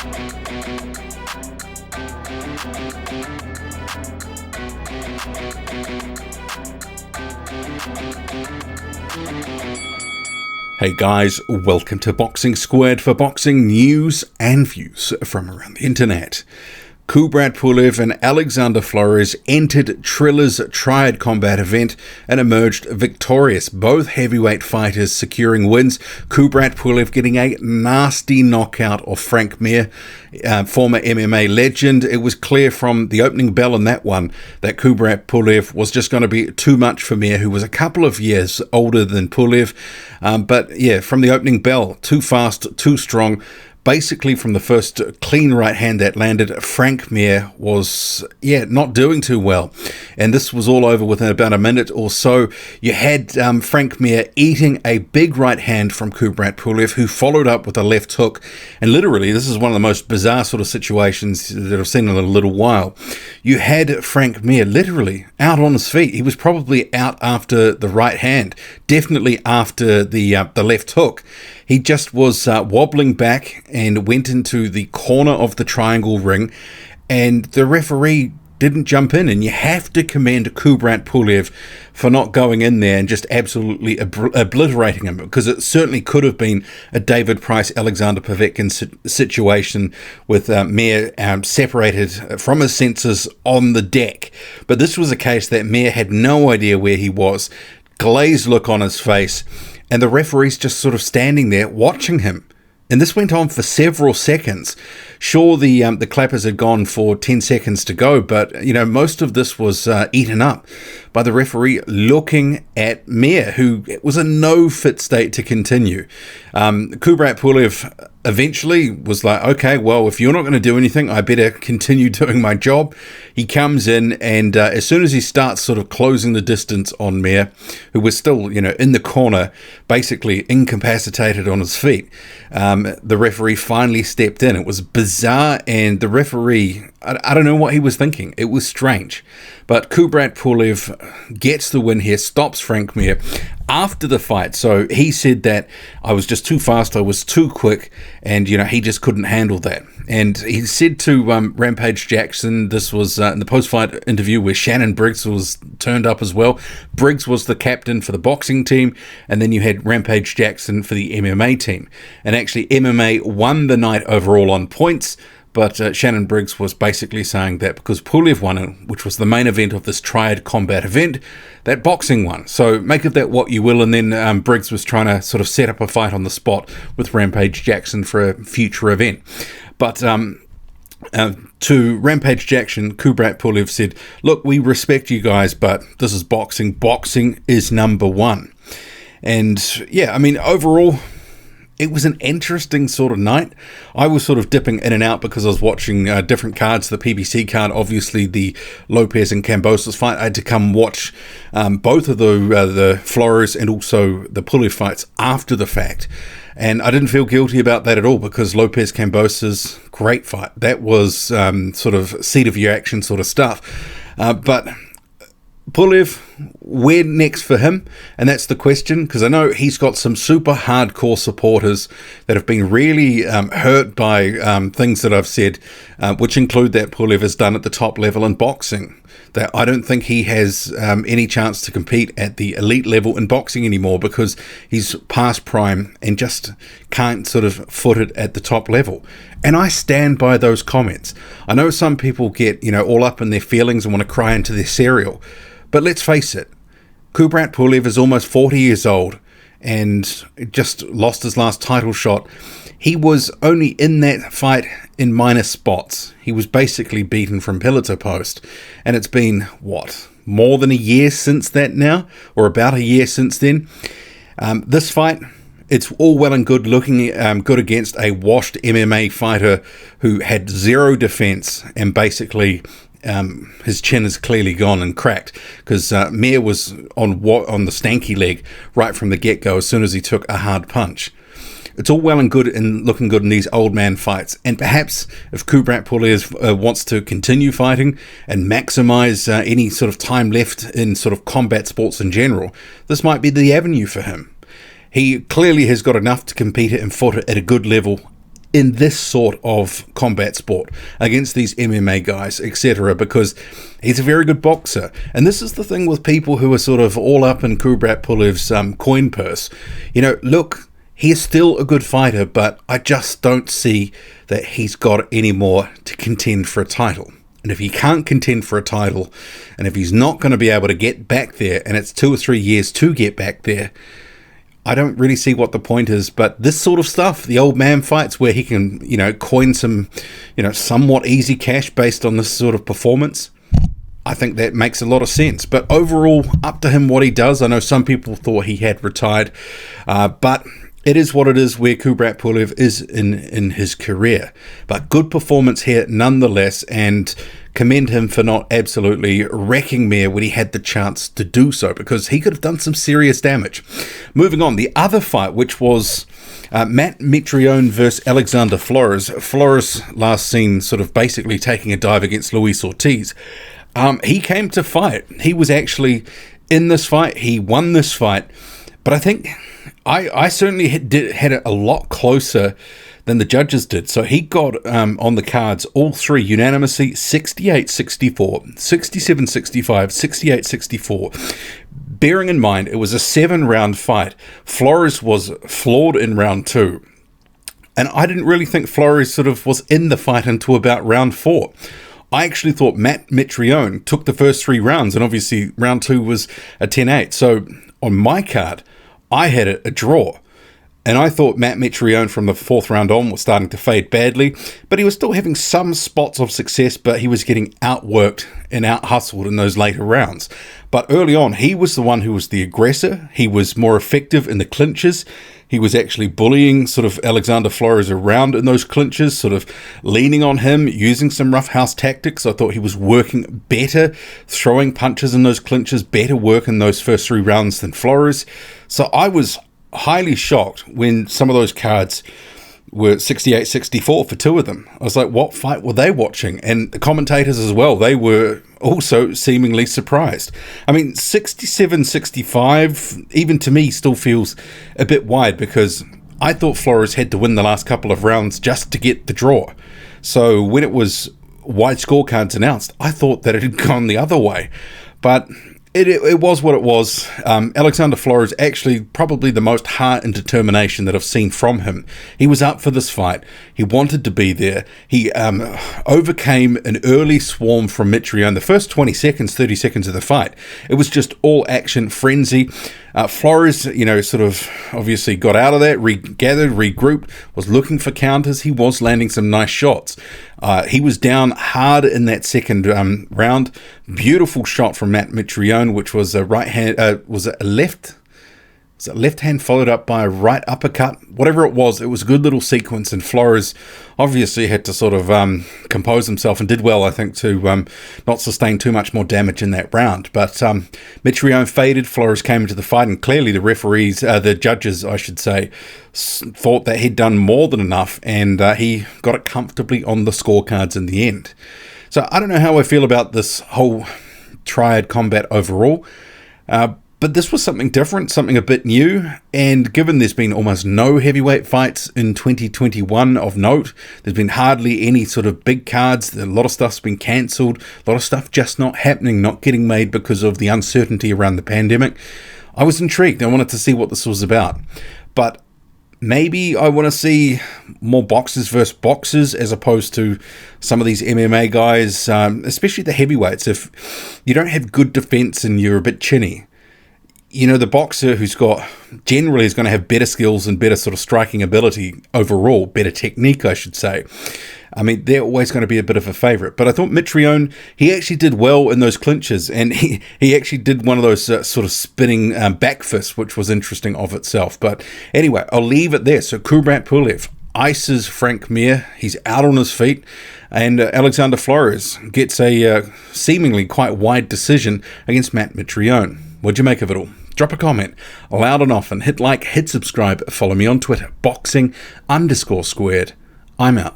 Hey guys, welcome to Boxing Squared for boxing news and views from around the internet. Kubrat Pulev and Alexander Flores entered Trilla's Triad Combat event and emerged victorious, both heavyweight fighters securing wins. Kubrat Pulev getting a nasty knockout of Frank Mir, former MMA legend. It was clear from the opening bell in that one that Kubrat Pulev was just going to be too much for Mir, who was a couple of years older than Pulev. But yeah, from the opening bell, too fast, too strong. Basically, from the first clean right hand that landed, Frank Mir was, not doing too well. And this was all over within about a minute or so. You had Frank Mir eating a big right hand from Kubrat Pulev, who followed up with a left hook. And literally, this is one of the most bizarre sort of situations that I've seen in a little while. You had Frank Mir literally out on his feet. He was probably out after the right hand, definitely after the left hook. He just was wobbling back and went into the corner of the triangle ring, and the referee didn't jump in. And you have to commend Kubrat Pulev for not going in there and just absolutely obliterating him, because it certainly could have been a David Price, Alexander Povetkin situation with Mir separated from his senses on the deck. But this was a case that Mir had no idea where he was, glazed look on his face, and the referee's just sort of standing there watching him. And this went on for several seconds. Sure, the clappers had gone for 10 seconds to go, but most of this was eaten up by the referee looking at Mir, who was in no fit state to continue. Kubrat Pulev eventually was like, okay, well, if you're not going to do anything, I better continue doing my job. He comes in, and as soon as he starts sort of closing the distance on Mir, who was still, in the corner, basically incapacitated on his feet, the referee finally stepped in. It was bizarre, and the referee, I don't know what he was thinking. It was strange. But Kubrat Pulev gets the win here, stops Frank Mir after the fight. So he said that I was just too fast, I was too quick, and he just couldn't handle that. And he said to Rampage Jackson, this was in the post-fight interview where Shannon Briggs was turned up as well. Briggs was the captain for the boxing team, and then you had Rampage Jackson for the MMA team. And actually MMA won the night overall on points, but Shannon Briggs was basically saying that because Pulev won it, which was the main event of this Triad Combat event, that boxing won. So make of that what you will. And then Briggs was trying to sort of set up a fight on the spot with Rampage Jackson for a future event. But to Rampage Jackson, Kubrat Pulev said, look, we respect you guys, but this is boxing. Boxing is number one. And overall, it was an interesting sort of night. I was sort of dipping in and out because I was watching different cards. The PBC card, obviously the Lopez and Kambosos fight. I had to come watch both of the Flores and also the Pulev fights after the fact. And I didn't feel guilty about that at all, because Lopez Kambosos, great fight. That was sort of seat of your action sort of stuff. But Pulev, where next for him? And that's the question, because I know he's got some super hardcore supporters that have been really hurt by things that I've said, which include that Pulev has done at the top level in boxing. That I don't think he has any chance to compete at the elite level in boxing anymore, because he's past prime and just can't sort of foot it at the top level. And I stand by those comments. I know some people get all up in their feelings and want to cry into their cereal. But let's face it, Kubrat Pulev is almost 40 years old and just lost his last title shot. He was only in that fight in minor spots. He was basically beaten from pillar to post. And it's been, more than a year since that now? Or about a year since then? This fight, it's all well and good looking good against a washed MMA fighter who had zero defense and basically his chin is clearly gone and cracked, because Mir was on the stanky leg right from the get-go as soon as he took a hard punch. It's all well and good and looking good in these old man fights, and perhaps if Kubrat Pulev wants to continue fighting and maximize any sort of time left in sort of combat sports in general, this might be the avenue for him. He clearly has got enough to compete and foot it at a good level in this sort of combat sport against these MMA guys, etc., because he's a very good boxer. And this is the thing with people who are sort of all up in Kubrat Pulev's coin purse. You know, look, he is still a good fighter, but I just don't see that he's got any more to contend for a title. And if he can't contend for a title, and if he's not going to be able to get back there, and it's 2 or 3 years to get back there, I don't really see what the point is. But this sort of stuff, the old man fights where he can, you know, coin some, you know, somewhat easy cash based on this sort of performance, I think that makes a lot of sense. But overall, up to him what he does. I know some people thought he had retired, but it is what it is where Kubrat Pulev is in his career. But good performance here nonetheless, and commend him for not absolutely wrecking Mir when he had the chance to do so, because he could have done some serious damage. Moving on, the other fight, which was Mitrione versus Alexander Flores. Flores last seen sort of basically taking a dive against Luis Ortiz. He came to fight. He was actually in this fight. He won this fight. But I think I certainly had it a lot closer than the judges did. So he got on the cards all three unanimously 68-64, 67-65, 68-64. Bearing in mind it was a 7-round fight. Flores was floored in round 2. And I didn't really think Flores sort of was in the fight until about round 4. I actually thought Mitrione took the first 3 rounds, and obviously round 2 was a 10-8. So on my card, I had it a draw. And I thought Mitrione from the 4th round on was starting to fade badly, but he was still having some spots of success, but he was getting outworked and out-hustled in those later rounds. But early on, he was the one who was the aggressor. He was more effective in the clinches. He was actually bullying sort of Alexander Flores around in those clinches, sort of leaning on him, using some roughhouse tactics. I thought he was working better, throwing punches in those clinches, better work in those first 3 rounds than Flores. So I was highly shocked when some of those cards were 68-64 for 2 of them. I was like, what fight were they watching? And the commentators as well, they were also seemingly surprised. I mean, 67-65, even to me, still feels a bit wide, because I thought Flores had to win the last couple of rounds just to get the draw. So when it was wide scorecards announced, I thought that it had gone the other way. But it was what it was. Alexander Flores, actually probably the most heart and determination that I've seen from him. He was up for this fight. He wanted to be there. He overcame an early swarm from Mitrione. The first 20 seconds, 30 seconds of the fight, it was just all action frenzy. Flores, you know, sort of obviously got out of that, regathered, regrouped, was looking for counters. He was landing some nice shots. He was down hard in that second round. Beautiful shot from Mitrione, which was a right hand, was it a left? Was it left hand followed up by a right uppercut? Whatever it was a good little sequence, and Flores obviously had to sort of compose himself, and did well, I think, to not sustain too much more damage in that round. But Mitrione faded, Flores came into the fight, and clearly the referees, the judges, I should say, thought that he'd done more than enough, and he got it comfortably on the scorecards in the end. So I don't know how I feel about this whole Triad Combat overall, but this was something different, something a bit new, and given there's been almost no heavyweight fights in 2021 of note, there's been hardly any sort of big cards, a lot of stuff's been cancelled, a lot of stuff just not happening, not getting made because of the uncertainty around the pandemic, I was intrigued. I wanted to see what this was about. But maybe I want to see more boxers versus boxers as opposed to some of these MMA guys, especially the heavyweights. If you don't have good defense and you're a bit chinny, you know, the boxer who's got, generally is going to have better skills and better sort of striking ability overall, better technique, I should say. I mean, they're always going to be a bit of a favourite. But I thought Mitrione, he actually did well in those clinches, and he actually did one of those sort of spinning back fists, which was interesting of itself. But anyway, I'll leave it there. So Kubrat Pulev ices Frank Mir. He's out on his feet. And Alexander Flores gets a seemingly quite wide decision against Mitrione. What'd you make of it all? Drop a comment, loud and often. Hit like, hit subscribe, follow me on Twitter, boxing_squared. I'm out.